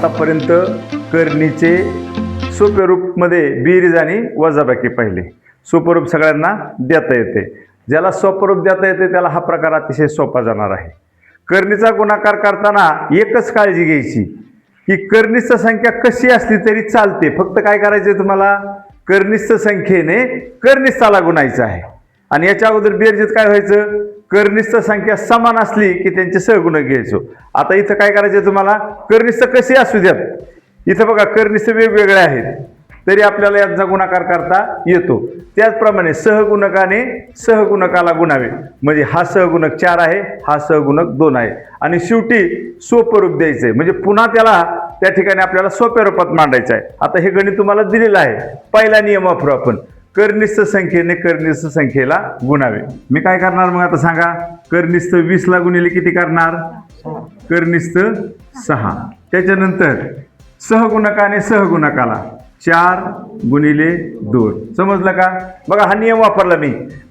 आतापर्यंत करणीचे सोपे रूपमध्ये बेरीज आणि वजाबाकी पाहिले. सोपं रूप सगळ्यांना देता येते. ज्याला सोपं रूप देता येते त्याला हा प्रकार अतिशय सोपा जाणार आहे. करणीचा गुणाकार करताना एकच काळजी घ्यायची की करणीस्थ संख्या कशी असली तरी चालते, फक्त काय करायचे तुम्हाला करणीस्थ संख्येने करणीस्थाला गुणायचं आहे. आणि याच्या अगोदर बेरजेत काय व्हायचं, करणीस्थ संख्या समान असली की त्यांचे सहगुणक घ्यायचो. आता इथं काय करायचं तुम्हाला, करणीस्थ कसे असू द्यात, इथं बघा करणीस्थ वेगवेगळे आहेत तरी आपल्याला यांचा गुणाकार करता येतो. त्याचप्रमाणे सहगुणकाने सहगुणकाला गुणावे, म्हणजे हा सहगुणक 4 आहे, हा सहगुणक 2 आहे. आणि शेवटी सोपं रूप द्यायचंय, म्हणजे पुन्हा त्याला त्या ठिकाणी आपल्याला सोप्या रूपात मांडायचं आहे. आता हे गणित तुम्हाला दिलेलं आहे. पहिला नियम वापरू आपण, करणीस्थ संख्येने करणीस्थ संख्येला गुणावे. मी काय करणार मग आता सांगा, करणीस्थ 20 ला गुणिले किती करणार, करणीस्थ 6. त्याच्यानंतर सहगुणकाने सहगुणकाला 4 गुणिले 2. समजलं का? बघा हा नियम वापरला मी,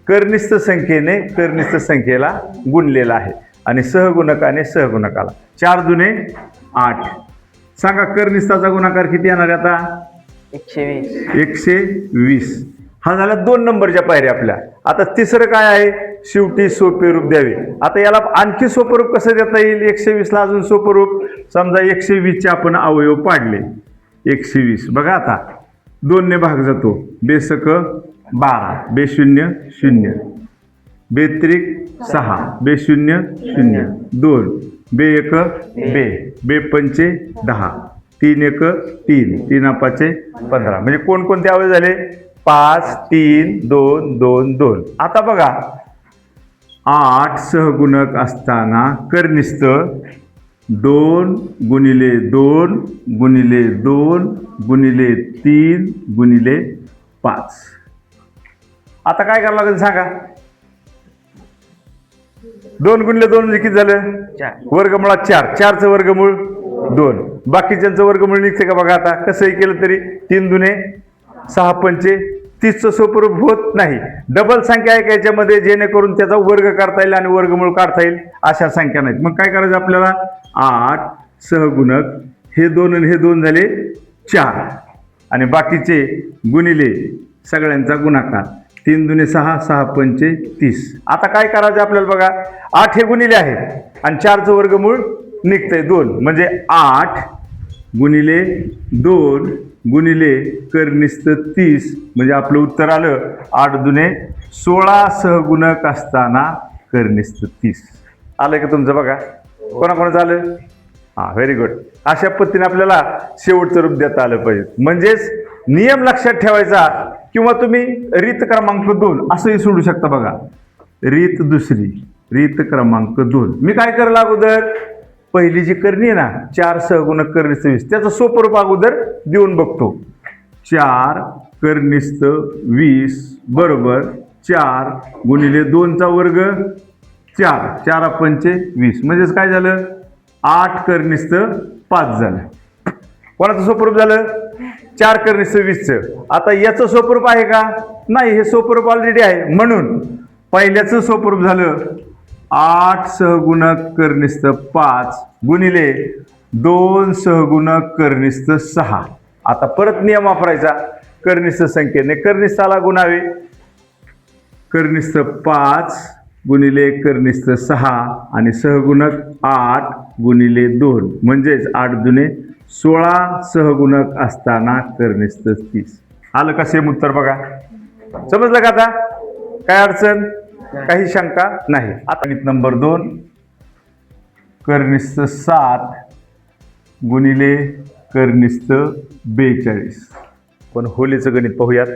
करणीस्थ संख्येने करणीस्थ संख्येला गुणलेला आहे आणि सहगुणकाने सहगुणकाला 4 दुने 8. सांगा करणीस्थाचा गुणाकार किती येणार आहे आता, 120. हा झाला 2 नंबरच्या पायऱ्या आपल्या. आता तिसरं काय आहे, शेवटी सोपे रूप द्यावे. आता याला आणखी सोपं रूप कसं देता येईल, 120 ला अजून सोपं रूप, समजा 120 चे आपण अवयव पाडले. 120 बघा आता 2 ने भाग जातो, बेसक 12, बेशून्य 0, बेत्रिक 6, बेशून्य 0, 2, बे 1 बे, बे पंचे 10, 3 1 3, 3 5 15. म्हणजे कोणकोणते अवयव झाले, 5 3 2 2 2. आता बघा 8 सहगुणक असताना करणीस्थ 2 गुणिले 2 गुणिले 2 गुणिले 3 गुणिले 5. आता काय करावं लागेल सांगा, 2 गुणिले 2 म्हणजे किती झालं, 4. वर्गमुळात 4, 4चं वर्गमूळ 2. बाकीच्यांचं वर्गमूळ निघते का बघा. आता कसंही केलं तरी 3 दुने 6 पंचे 30चं सोपं रूप होत नाही. डबल संख्या आहे का याच्यामध्ये, जेणेकरून त्याचा वर्ग करता येईल आणि वर्गमूळ काढता येईल अशा संख्या नाहीत. मग काय करायचं आपल्याला, 8 सहगुणक हे 2 आणि हे 2 झाले 4 आणि बाकीचे गुणिले सगळ्यांचा गुणाकार, 3 दुने 6, 6 पंचे 30. आता काय करायचं आपल्याला बघा, 8 हे गुणिले आहे आणि 4चं वर्गमूळ निघतंय 2, म्हणजे 8 गुणिले 2 गुणिले करणीस्थ 30, म्हणजे आपलं उत्तर आलं 8 दुने 16 सहगुणक असताना करणीस्थ 30. आलं का तुमचं बघा, कोणाकोणाचं आलं. हां, व्हेरी गुड. अशा पद्धतीने आपल्याला शेवटचं रूप देता आलं पाहिजे. म्हणजेच नियम लक्षात ठेवायचा, किंवा तुम्ही रीत क्रमांक 2 असंही सोडू शकता. बघा रीत दुसरी, रीत क्रमांक 2. मी काय करेल अगोदर, पहिली जी करणी आहे ना 4 सहगुणक करणीस्थ 20, त्याचं सोपं रूप अगोदर देऊन बघतो. 4 करणीस्थ 20 बरोबर 4 गुणिले 2चा वर्ग 4, 4 पंचे 20, म्हणजेच काय झालं 8 करणीस्थ 5 झालं. कोणाचं सोपं रूप झालं, 4 करणीस्थ 20चं. आता याचं सोपं रूप आहे का, नाही, हे सोपं रूप ऑलरेडी आहे. म्हणून पहिल्याचं सोपं रूप झालं 8 सहगुणक करणीस्थ 5 गुणिले 2 सहगुणक करणीस्थ 6. आता परत नियम वापरायचा, करणीस्थ संख्येने करणीस्थाला गुणावे. करणीस्थ 5 गुणिले करणीस्थ 6 आणि सहगुणक 8 गुणिले 2, म्हणजेच 8 दुने 16 सहगुणक असताना करणीस्थ 30. आलं का सेम उत्तर बघा. समजलं का आता, काय अडचण, काही शंका नाही. आता गणित नंबर 2, करणीस्थ 7 गुणिले करणीस्थ 42. पण होलीचं गणित पाहूयात.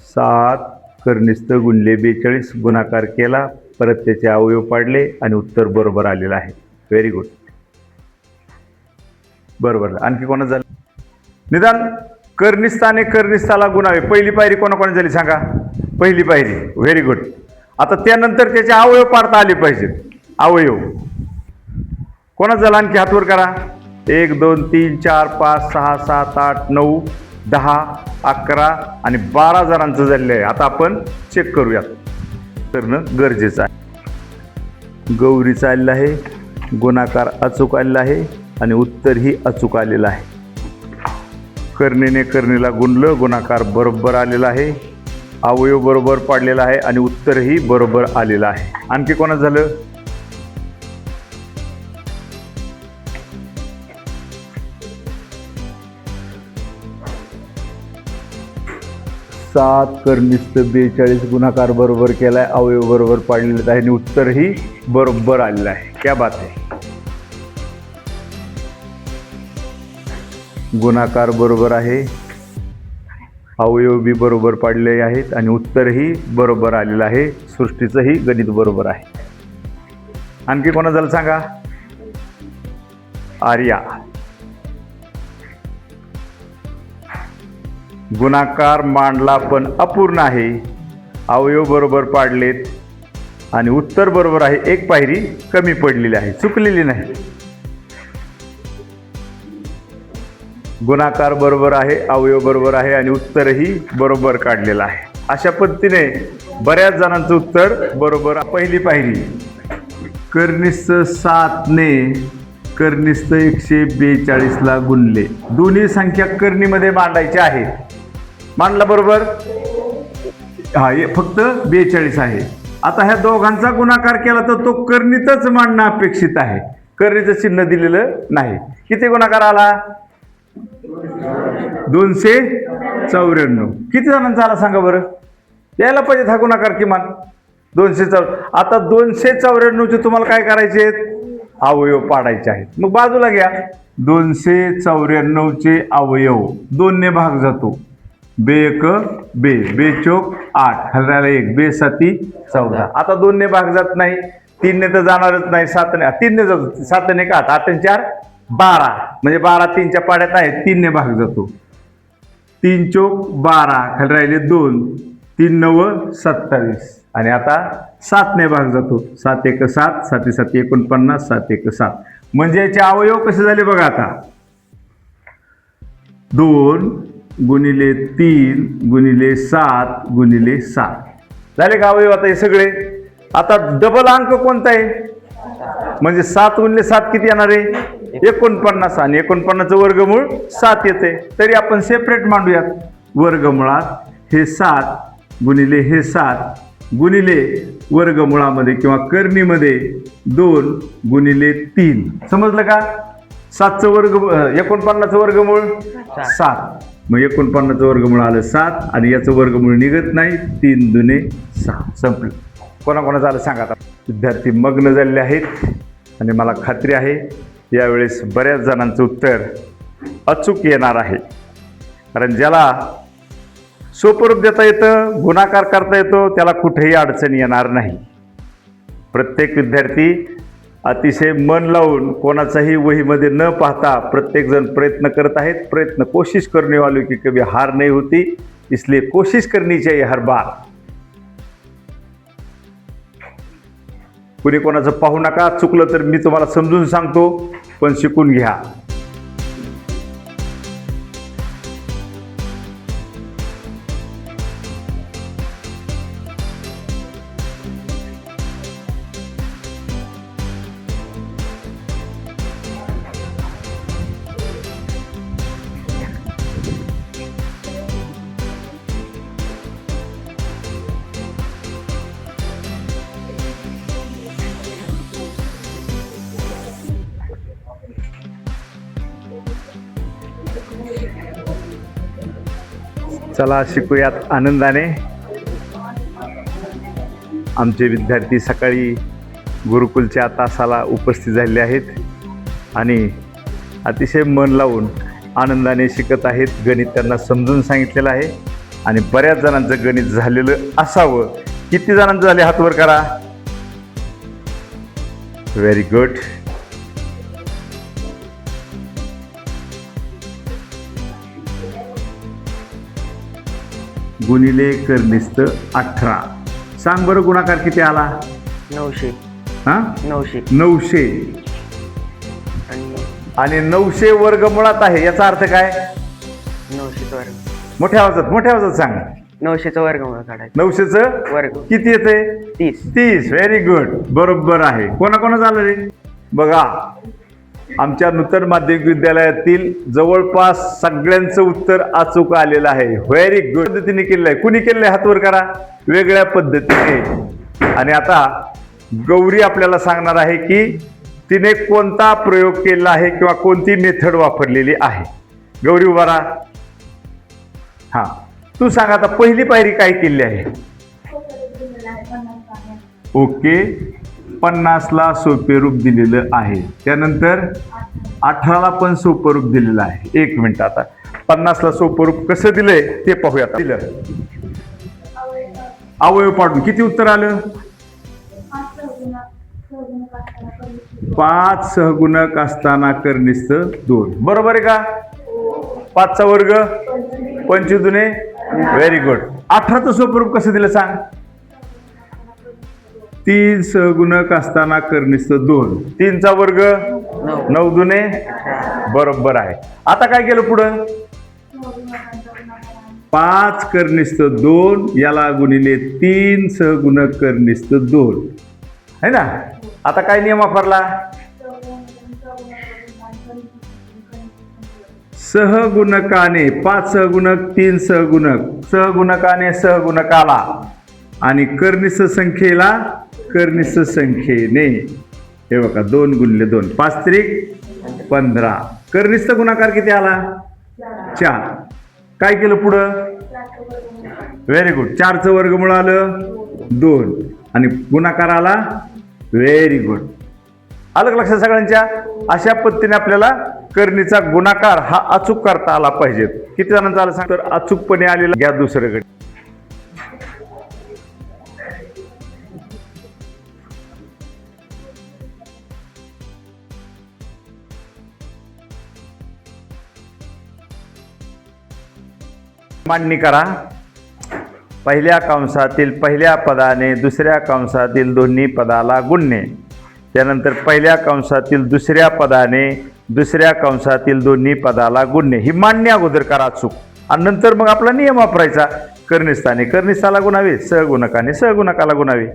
7 करणीस्थ गुणिले 42 गुणाकार केला, परत त्याचे अवयव पाडले आणि उत्तर बरोबर आलेलं आहे. व्हेरी गुड, बरोबर. आणखी कोणाचं झालं, निदान करणीस्थाने करणीस्थाला गुणावे. पहिली पायरी कोणाकोणा झाली सांगा, पहिली पायरी. Very good. आता त्यानंतर त्याचे अवयव पाडता आले पाहिजेत. अवयव कोणाचं झालं, आणखी हातवर करा. 1 2 3 4 5 6 7 8 9 10 11 आणि 12 जणांचं झालेलं आहे. आता आपण चेक करूयात, करणं गरजेचं आहे. गौरी चाललं आहे, गुणाकार अचूक आलेला आहे आणि उत्तरही अचूक आलेलं आहे. करणीने करणीला गुणलं, गुणाकार बरोबर आलेला आहे, अवयव बरोबर पाडलेला आहे आणि उत्तरही बरोबर आलेलं आहे. आणखी कोणाचं झालं? सात कर्निस्थ 42 गुणाकार बरोबर केलाय, अवयव बरोबर पाडलेला आहे आणि उत्तरही बरोबर आलेलं आहे. क्या बात आहे. गुणाकार बरोबर आहे, अवयव बी बरोबर पाडले आहेत आणि उत्तरही बरोबर आलेलं आहे. सृष्टीचंही गणित बरोबर आहे. आणखी कोणा झालं सांगा? आर्या. गुणाकार मांडला पण अपूर्ण आहे, अवयव बरोबर पाडलेत आणि उत्तर बरोबर आहे. एक पायरी कमी पडलेली आहे, चुकलेली नाही. गुणाकार बरोबर आहे, अवयव बरोबर आहे आणि उत्तरही बरोबर काढलेलं आहे. अशा पद्धतीने बऱ्याच जणांचं उत्तर बरोबर. पहिली पायरी कर्निस्थ 7 ने कर्निस्थ 142 ला गुणले. दोन्ही संख्या कर्णीमध्ये मांडायच्या आहेत. मांडला बरोबर? हा, फक्त 42 आहे. आता ह्या दोघांचा गुणाकार केला तर तो कर्णीतच मांडणं अपेक्षित आहे. कर्णीचं चिन्ह दिलेलं नाही. किती गुणाकार आला? 294. किती जणांचा आला सांगा बरं? यायला पाहिजे हा गुणाकार किमान 294. आता 294 तुम्हाला काय करायचे आहेत? अवयव पाडायचे आहेत. मग बाजूला घ्या. 294 अवयव 2 ने भाग जातो. बे एक बे, बे चोक 8, हलरायला 1, बे 7 14. आता 2 ने भाग जात नाही, 3 ने तर जाणारच नाही, 7 ने 3 ने जातो, 7 ने का 8 आणि 4 12, म्हणजे 12 3च्या पाड्यात आहे, 3 ने भाग जातो. 3 चोक 12, खाली राहिले 2, 3 9 27 आणि आता 7 ने भाग जातो. 7 1 7, 7 7 49, 7 1 7. म्हणजे याचे अवयव कसे झाले बघा आता. 2 गुणिले 3 गुणिले 7 गुणिले 7 झाले का अवयव आता हे सगळे. आता डबल अंक कोणता आहे? म्हणजे 7 गुणिले 7 किती येणार आहे? 49 आणि 49चं वर्गमूळ 7 येते. तरी आपण सेपरेट मांडूयात. वर्गमुळात हे 7 गुणिले हे 7 गुणिले वर्गमुळामध्ये किंवा कर्णीमध्ये 2 गुणिले 3. समजलं का? 7चं वर्ग 49चं वर्गमूळ 7. मग 49चं वर्गमूळ आलं 7 आणि याचं वर्गमूळ निघत नाही. 3 दुने 6. संपलं. कोणाकोणाचं आलं सांगा आता. विद्यार्थी मग्न झालेले आहेत आणि मला खात्री आहे यावेळेस बऱ्याच जणांचं उत्तर अचूक येणार आहे. कारण ज्याला सोपं रूप देता येतं, गुणाकार करता येतो, त्याला कुठेही अडचण येणार नाही. प्रत्येक विद्यार्थी अतिशय मन लावून कोणाचाही वहीमध्ये न पाहता प्रत्येकजण प्रयत्न करत आहेत. प्रयत्न कोशिश करने वालों की कभी हार नहीं होती, इसलिए कोशिश करनी चाहिए हर बार. कुणी कोणाचं पाहू नका. चुकलं तर मी तुम्हाला समजून सांगतो, पण शिकून घ्या. चला शिकूयात आनंदाने. आमचे विद्यार्थी सकाळी गुरुकुलच्या तासाला उपस्थित झालेले आहेत आणि अतिशय मन लावून आनंदाने शिकत आहेत. गणित त्यांना समजून सांगितलेलं आहे आणि बऱ्याच जणांचं गणित झालेलं असावं. किती जणांचं झाले हात वर करा. Very good. गुणिले कर्निस्थ 18. सांग बरं गुणाकार किती आला? 900. हा 900. 900 आणि 900 वर्गमुळात आहे. याचा अर्थ काय? 900चा वर्ग. मोठ्या आवाजात सांग. 900चा वर्गमूळ काढायचं. 900चं वर्ग किती येते? 30. 30. Very good. बरोबर आहे. कोणाकोणा झालं रे? बघा, आमच्या नूतन माध्यमिक विद्यालयातील जवळपास सगळ्यांचं उत्तर अचूक आलेलं आहे. व्हेरी गुड पद्धतीने केलेलं आहे. कुणी केलेलं आहे हात वर करा. वेगळ्या पद्धतीने. आणि आता गौरी आपल्याला सांगणार आहे की तिने कोणता प्रयोग केला आहे किंवा कोणती मेथड वापरलेली आहे. गौरी उभा राहा. हा, तू सांग आता पहिली पायरी काय केली आहे. ओके, 50ला सोपे रूप दिलेलं आहे. त्यानंतर 18ला पण सोपं रूप दिलेलं आहे. 1 मिनिट, आता 50ला सोपं रूप कसं दिलंय ते पाहूया. दिलं अवयव पाडून किती उत्तर आलं. 5 सहगुणक असताना कर्निस्थ 2. बरोबर आहे का. 5चा वर्ग 25 दुने. Very good. 18चं सोपं रूप कसं दिलं सांग. 3 सहगुणक असताना कर्निस्थ 2. 3चा वर्ग 9 दुने. बरोबर आहे. आता काय केलं पुढं. 5 कर्निस्थ 2 याला गुणिले 3 सहगुणक कर्निस्थ 2 है ना. आता काय नियम वापरला. सहगुणकाने 5 सहगुणक 3 सहगुणक, सहगुणकाने सहगुणकाला आणि कर्निस्थ संख्येला कर्निस्थ संख्येने. हे बघा 2 गुणिले 2 5 त्रिक 15. कर्निस्थ गुणाकार किती आला 4. काय केलं पुढं. Very good. 4चं वर्गमूळ आलं 2 आणि गुणाकार आला. Very good. आलं का लक्षात सगळ्यांच्या. अशा पद्धतीने आपल्याला कर्णीचा गुणाकार हा अचूक करता आला पाहिजे. किती जणांचा आला सांग. तर अचूकपणे आलेला घ्या दुसरीकडे. मांडणी करा. पहिल्या कंसातील पहिल्या पदाने दुसऱ्या कंसातील दोन्ही पदाला गुणणे. त्यानंतर पहिल्या कंसातील दुसऱ्या पदाने दुसऱ्या कंसातील दोन्ही पदाला गुणणे. ही मांडणी अगोदर करा चूक. आणि नंतर मग आपला नियम वापरायचा. कर्निस्थाने कर्निस्थाला गुणावे, सहगुणकाने सहगुणकाला गुणावे.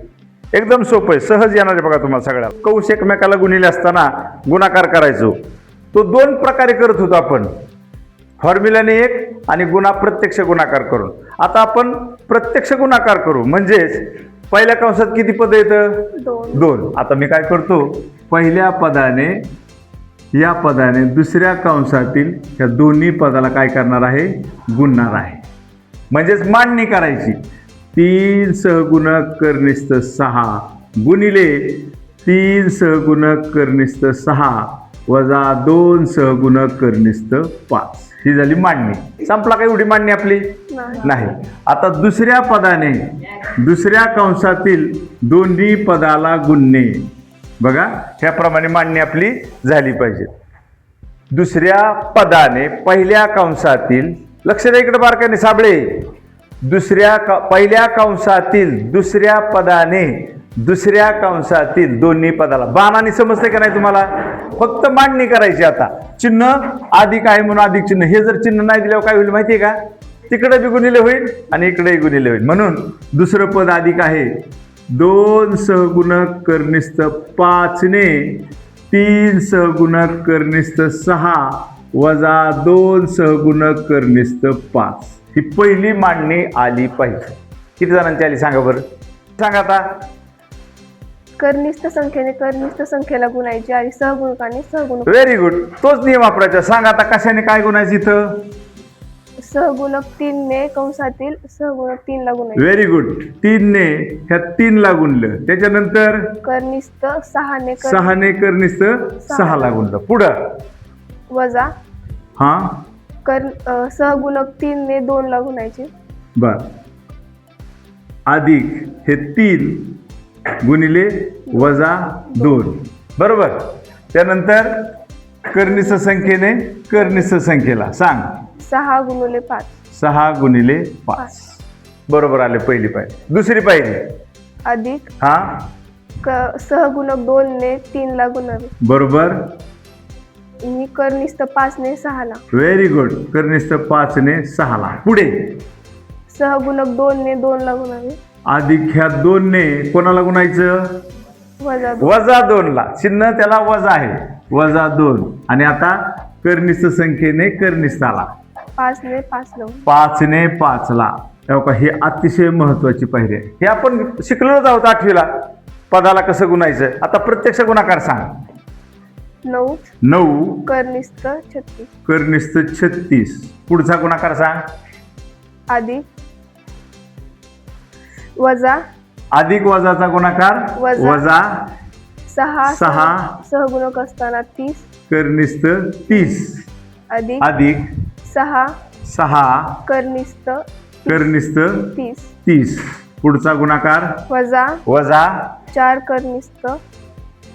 एकदम सोपं आहे, सहज येणार आहे बघा तुम्हाला सगळ्याला. कंस एकमेकाला गुणिले असताना गुणाकार करायचो. तो 2 प्रकारे करत होतो आपण. फॉर्म्युलाने 1 आणि प्रत्यक्ष गुणाकार करून. आता आपण प्रत्यक्ष गुणाकार करू. म्हणजेच पहिल्या कंसात किती पद येतं 2. आता मी काय करतो. पहिल्या पदाने या पदाने दुसऱ्या कंसातील या दोन्ही पदाला काय करणार आहे गुणणार आहे. म्हणजेच मांडणी करायची. 3 सहगुणक कर्निस्थ 6 गुणिले 3 सहगुणक कर्निस्थ 6 वजा 2 सहगुणक कर्निस्थ 5. ही झाली मांडणी. संपला का एवढी मांडणी आपली. नाही. आता दुसऱ्या पदाने दुसऱ्या कंसातील दोन्ही पदाला गुणणे. बघा ह्याप्रमाणे मांडणी आपली झाली पाहिजे. दुसऱ्या पदाने पहिल्या कंसातील, लक्ष द्या इकडे बारकाने साबळे, पहिल्या कंसातील दुसऱ्या पदाने दुसऱ्या कंसातील दोन्ही पदाला. बाणाने समजते का नाही तुम्हाला. फक्त मांडणी करायची. आता चिन्ह अधिक आहे म्हणून अधिक चिन्ह. हे जर चिन्ह नाही दिल्यावर काय होईल माहितीये का. तिकडे बी गुणिले होईल आणि इकडेही गुणिले होईल. म्हणून दुसरं पद अधिक आहे. 2 सहगुणक कर्निस्थ 5 ने 3 सहगुणक कर्निस्थ 6 वजा 2 सहगुणक कर्निस्थ 5. ही पहिली मांडणी आली पाहिजे. किती जणांची आली सांगा बरं. सांगा आता. कर्निस्थ संख्येने कर्निस्थ संख्येला गुणायची आणि सहगुणकाने सहगुणक. Very good. तोच नियम वापरायचा. सांगा आता कशाने काय गुणायचं इथं. सहगुणक 3 ने कंसातील सहगुणक 3 ला गुणायचे. Very good. 3 ने ह्या 3 ला गुणलं. त्याच्यानंतर कर्निस्थ 6 ने 6 ने कर्निस्थ 6 ला गुणलं. पुढं वजा हा सहगुणक 3 ने 2 ला गुणायचे. बर. अधिक हे 3 गुणिले वजा 2. बरोबर. त्यानंतर कर्निस्थ संख्येने कर्निस्थ संख्येला सांग. 6 गुणिले 5. 6 गुणिले 5. बरोबर आले पहिली पायरी. दुसरी पायरी अधिक हा सहगुणक 2 ने 3 ला गुणावे. बरोबर. आणि कर्निस्थ 5 ने 6 ला. Very good. कर्निस्थ 5 ने 6 ला. पुढे सहगुणक 2 ने 2 ला गुणावे. अधिक ह्या 2 ने कोणाला गुणायचं -2 -2 ला चिन्ह त्याला वजा आहे, -2. आणि आता कर्निस्थ संख्येने कर्निस्थ आला 5 ने 5 लावून 5 ने 5 ला. तेव्हा हे अतिशय महत्वाची पायरी आहे. हे आपण शिकलोच आहोत 8वीला पदाला कसं गुणायचं. आता प्रत्यक्ष गुणाकार सांग. 9 9 कर्निस्थ 36 कर्निस्थ 36. पुढचा गुणाकार सांग. अधिक वजा अधिक वजाचा गुणाकार वजा. वजा 6 6 सहगुणक असताना 30 कर्निस्थ 30 अधिक अधिक 6 6 कर्निस्थ कर्निस्थ 30 30. पुढचा गुणाकार वजा वजा 4 कर्निस्थ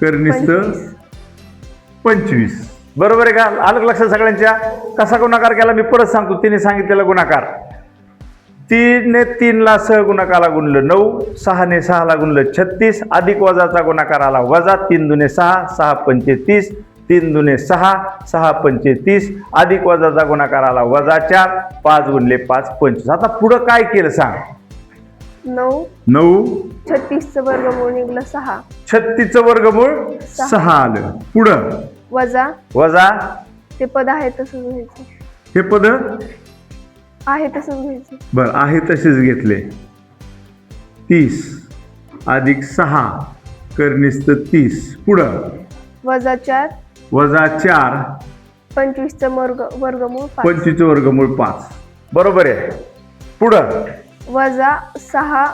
कर्निस्थ 25 25. बरोबर आहे का? आलं का लक्षात सगळ्यांच्या? कसा गुणाकार केला मी परत सांगतो. तिने सांगितलेला गुणाकार 3 ने 3 ला सहगुणकाला गुणलं 9, 6 ने 6 ला गुणलं 36. अधिक वजाचा गुणाकार आला वजा 3 दुने 6, 6 पंचे 30, 3 दुने 6, 6 पंचे 30. अधिक वजाचा गुणाकार आला वजा 4, 5 गुणले 5 25. आता पुढं काय केलं सांग. 9 9 36चं वर्गमूळ निघलं 6 36चं वर्गमूळ 6 आलं. पुढं वजा वजा ते पद आहे तसंच घ्यायचं, हे पद आहे तसंच घ्यायचं. बर आहे तसेच घेतले. 30 अधिक 6 कर्निस्थ 30. पुढं वजा 4 वजा 4 25चं वर्गमूळ 5 25 वर्गमूळ 5. बरोबर आहे. पुढं वजा 6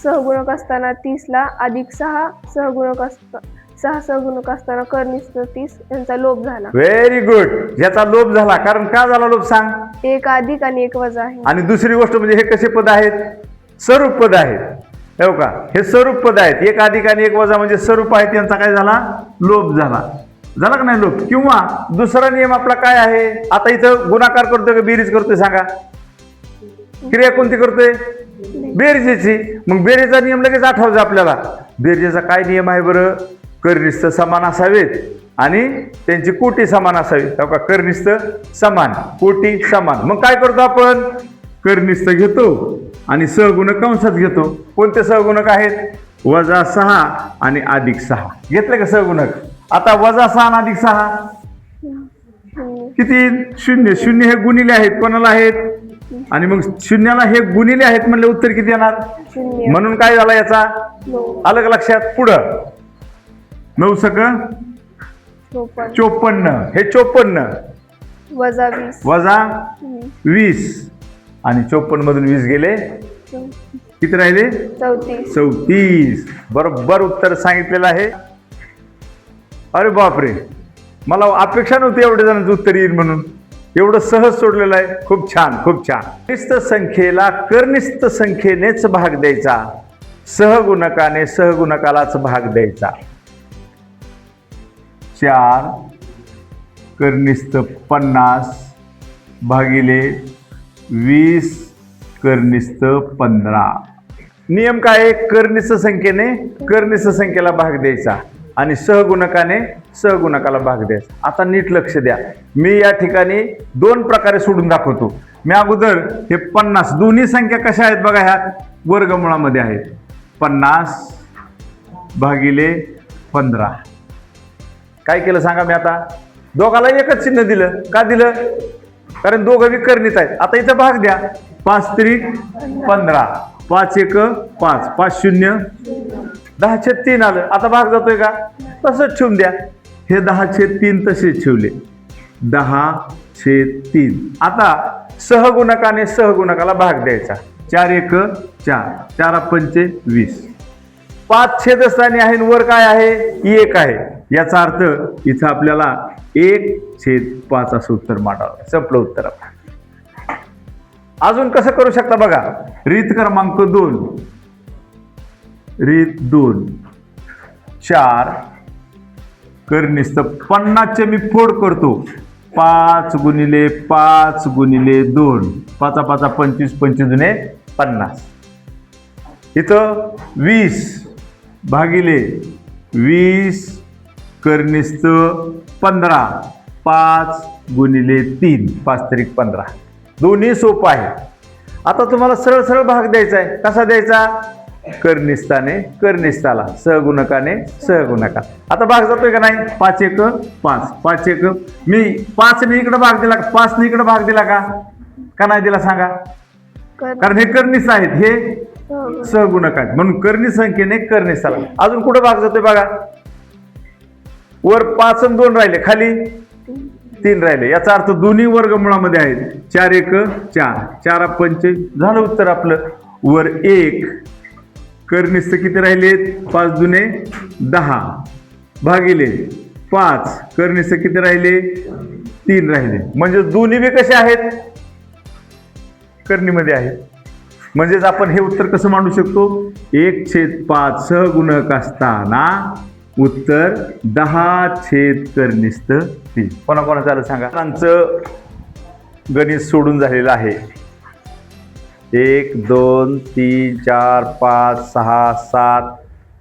सहगुणक असताना 30 ला अधिक 6 सहगुणक असताना कर्निस्थ 30 यांचा लोप झाला. Very good. याचा लोप झाला. कारण का झाला लोप सांग. एक अधिक आणि एक वजा आहे. आणि दुसरी गोष्ट म्हणजे हे कसे पद आहेत. स्वरूप पद आहेत. हो का? हे स्वरूप पद आहेत. एक अधिक आणि एक वजा म्हणजे स्वरूप आहेत. यांचा काय झाला लोप झाला. झाला का नाही लोप. किंवा दुसरा नियम आपला काय आहे. आता इथं गुणाकार करतोय का बेरीज करतोय सांगा. क्रिया कोणती करतोय बेरजेची. मग बेरीजचा नियम लगेच आठवतो आपल्याला. बेरजेचा काय नियम आहे बरं. कर्निस्थ समान असावेत आणि त्यांची कोटी समान असावी. का कर्निस्थ समान कोटी समान. मग काय करतो आपण कर्निस्थ घेतो आणि सहगुणक कंसात घेतो. कोणते सहगुणक आहेत वजा 6 आणि अधिक 6 घेतले का सहगुणक. आता वजा 6 आणि अधिक 6 किती 0. 0 हे गुणिले आहेत. कोणाला आहेत आणि मग शून्याला हे गुणिले आहेत म्हणले उत्तर किती येणार. 0 म्हणून काय झाला याचा 9 अलग लक्षात. पुढं 9 सक 54. हे 54 वजा 20 वजा 20 आणि 54 मधून 20 गेले किती राहिले 34. बरोबर उत्तर सांगितलेलं आहे. अरे बापरे मला अपेक्षा नव्हती एवढ्या जणांचं उत्तर येईल म्हणून. एवढं सहज सोडलेलं आहे. खूप छान खूप छान. कर्निस्थ संख्येला कर्निस्थ संख्येनेच भाग द्यायचा. सहगुणकाने सहगुणकालाच भाग द्यायचा. 4 कर्निस्थ 50 भागिले 20 कर्निस्थ 15. नियम काय आहे. कर्निस्थ संख्येने कर्निस्थ संख्येला भाग द्यायचा आणि सहगुणकाने सहगुणकाला भाग द्यायचा. आता नीट लक्ष द्या. मी या ठिकाणी 2 प्रकारे सोडून दाखवतो. मी अगोदर हे 50 दोन्ही संख्या कशा आहेत बघा. ह्या वर्गमुळामध्ये आहेत. 50 भागिले 15 काय केलं सांगा. मी आता दोघाला एकच चिन्ह दिलं. का दिलं कारण दोघं विकर्णित आहेत. आता इथं भाग द्या. 5 त्रिक 15 5 एक 5 5 0 10/3 आलं. आता भाग जातोय का तसंच ठेवून द्या. हे 10/3 तसेच ठेवले 10/3. आता सहगुणकाने सहगुणकाला भाग द्यायचा. 4 एक 4 4 पंचे 20. 5 छेदस्थानी आहे वर काय आहे 1 आहे. याचा अर्थ इथं आपल्याला 1/5 असं उत्तर मांडावं. संपलं उत्तर. अजून कसं करू शकता बघा. रीत क्रमांक 2 रीत 2 4 कर्निस्थ 50 मी फोड करतो. 5 गुणिले 5 गुणिले 2 5 5 25 25 दुने 50. इथं 20 भागिले 20 कर्निस्थ 15 5 गुणिले 3 5 त्रिक 15. दोन्ही सोपं आहे. आता तुम्हाला सरळ सरळ भाग द्यायचा आहे. कसा द्यायचा कर्निस्ताने कर्निस्ताला, सहगुणकाने सहगुणका. आता भाग जातोय का नाही? 5 1 5, 5 1 मी 5 ने इकडे भाग दिला, 5 ने इकडे भाग दिला का नाही दिला सांगा? कारण हे कर्निस आहेत, हे सहगुणक आहेत, म्हणून कर्णी संख्येने कर्निस्ताला. अजून कुठे भाग जातोय बघा? वर 5 आणि 2 राहिले, खाली 3 राहिले. याचा अर्थ दोन्ही वर्गमुळामध्ये आहेत. 4 1 4, 4 5 झालं उत्तर आपलं. वर 1 कर्निस्थ किती राहिलेत? 5 दुने 10 भागिले 5 कर्निस्थ किती राहिले? 3 राहिले. म्हणजे दोन्ही बी कसे आहेत? कर्णीमध्ये आहेत. म्हणजेच आपण हे उत्तर कसं मांडू शकतो? 1/5 सहगुणक असताना उत्तर 10 कर्निस्थ 3. कोणाकोणाचं आलं सांगा? त्यांचं गणित सोडून झालेलं आहे. 1 2 3 4 5 6 7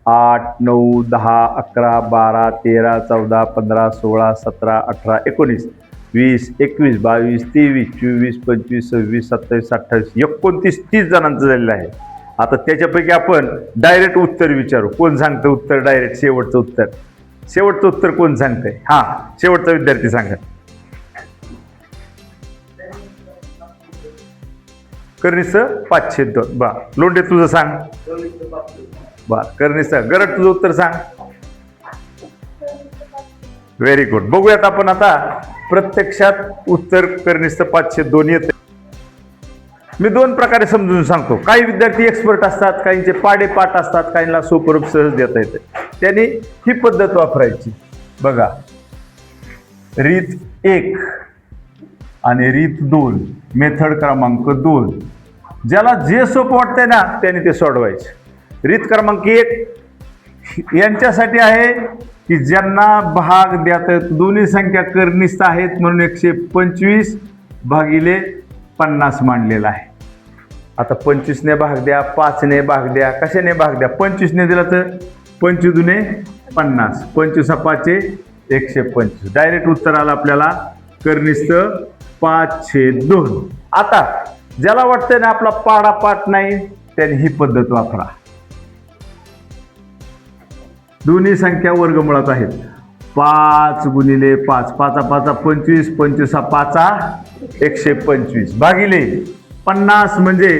8 9 10 11 12 13 14 15 16 17 18 19 20 21 22 23 24 25 26 27 28 29 30 जणांचं झालेलं आहे. आता त्याच्यापैकी आपण डायरेक्ट उत्तर विचारू. कोण सांगतं उत्तर डायरेक्ट? शेवटचं उत्तर. शेवटचं उत्तर कोण सांगतंय? हा, शेवटचा विद्यार्थी सांगा. कर्निस्थ 5/2. बा लोंढे तुझं सांग. बा कर्निस्थ. गरड तुझं उत्तर सांग. Very good. बघूयात आपण आता प्रत्यक्षात उत्तर कर्निस्थ 5/2 येते. मी 2 प्रकारे समजून सांगतो. काही विद्यार्थी एक्सपर्ट असतात, काहींचे पाडेपाठ असतात, काहींना सोपं रूप सहज देता येते. त्यांनी ही पद्धत वापरायची. बघा, रीत 1 आणि रीत 2, मेथड क्रमांक 2. ज्याला जे सोपं वाटतंय ना त्यांनी ते सोडवायचे. रीत क्रमांक 1 यांच्यासाठी आहे की ज्यांना भाग द्यात दोन्ही संख्या कर्निस्थ आहेत म्हणून 125 भागिले 50 मांडलेला आहे. आता 25 ने भाग द्या, 5 ने भाग द्या, कशाने भाग द्या? 25 ने दिला तर 25 दुने 50, 25 5 125. डायरेक्ट उत्तर आलं आपल्याला कर्निस्थ 5/2. आता ज्याला वाटतंय ना आपला पाडापाठ नाही त्याने ही पद्धत वापरा. दोन्ही संख्या वर्गमुळात आहेत. 5 गुणिले 5, 5 5 25, 25 5 125 भागिले 50 म्हणजे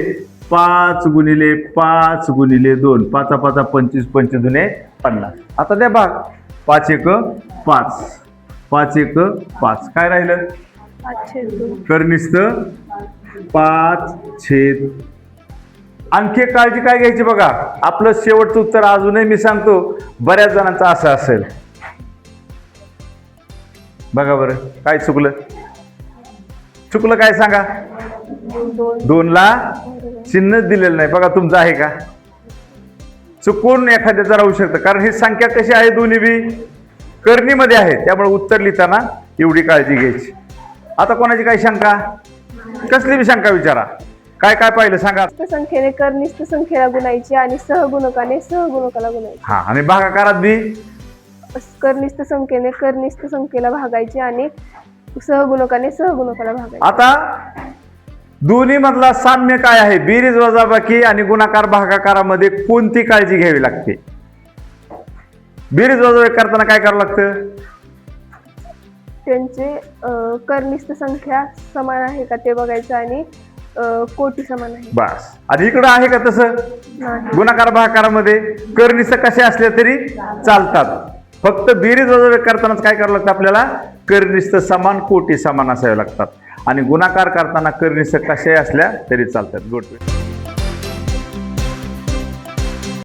5 गुणिले 5 गुणिले 2, 5 5 25, 25 दुने 50. आता द्या भाग. 5 1 5, 5 1 5. काय राहिलं? 5/2. कर्निस्थ 5/2. आणखी एक काळजी काय घ्यायची बघा. आपलं शेवटचं उत्तर अजूनही मी सांगतो बऱ्याच जणांचं असं असेल. बघा बरं काय चुकलं? चुकलं काय सांगा? 2 ला चिन्हच दिलेलं नाही. बघा तुमचं आहे का? चुकून एखाद्याचं राहू शकतं. कारण ही संख्या कशी आहे? दोन्ही बी कर्णीमध्ये आहे. त्यामुळे उत्तर लिहिताना एवढी काळजी घ्यायची. आता कोणाची काही शंका? कसली बी शंका विचारा. काय काय पाहिलं सांगा? संख्येने कर्निस्थ संख्येला गुणायची आणि सहगुणकाने सहगुणकाला गुणायची. हा, आणि भागाकारात बी कर्निस्थ संख्येने कर्निस्थ संख्येला भागायची आणि सहगुणकाने सहगुणकाला भागायची. आता दोन्ही मधला साम्य काय आहे? बेरीज वजाबाकी आणि गुणाकार भागाकारामध्ये कोणती काळजी घ्यावी लागते? बेरीज वजाबाकी करताना काय करावं लागतं? त्यांचे कर्निस्थ संख्या समान आहे का ते बघायचं आणि कोटी समान आहे. बस. आणि इकडं आहे का तसं? नाही. गुणाकार भागाकारामध्ये कर्निस्थ कसे असले तरी चालतात. फक्त बेरीज वजाबाकी करतानाच काय करावं लागतं आपल्याला? कर्निस्थ समान कोटी समान असावे लागतात. आणि गुणाकार करताना कर्निस्थ कसे असल्या तरी चालतात. गुड.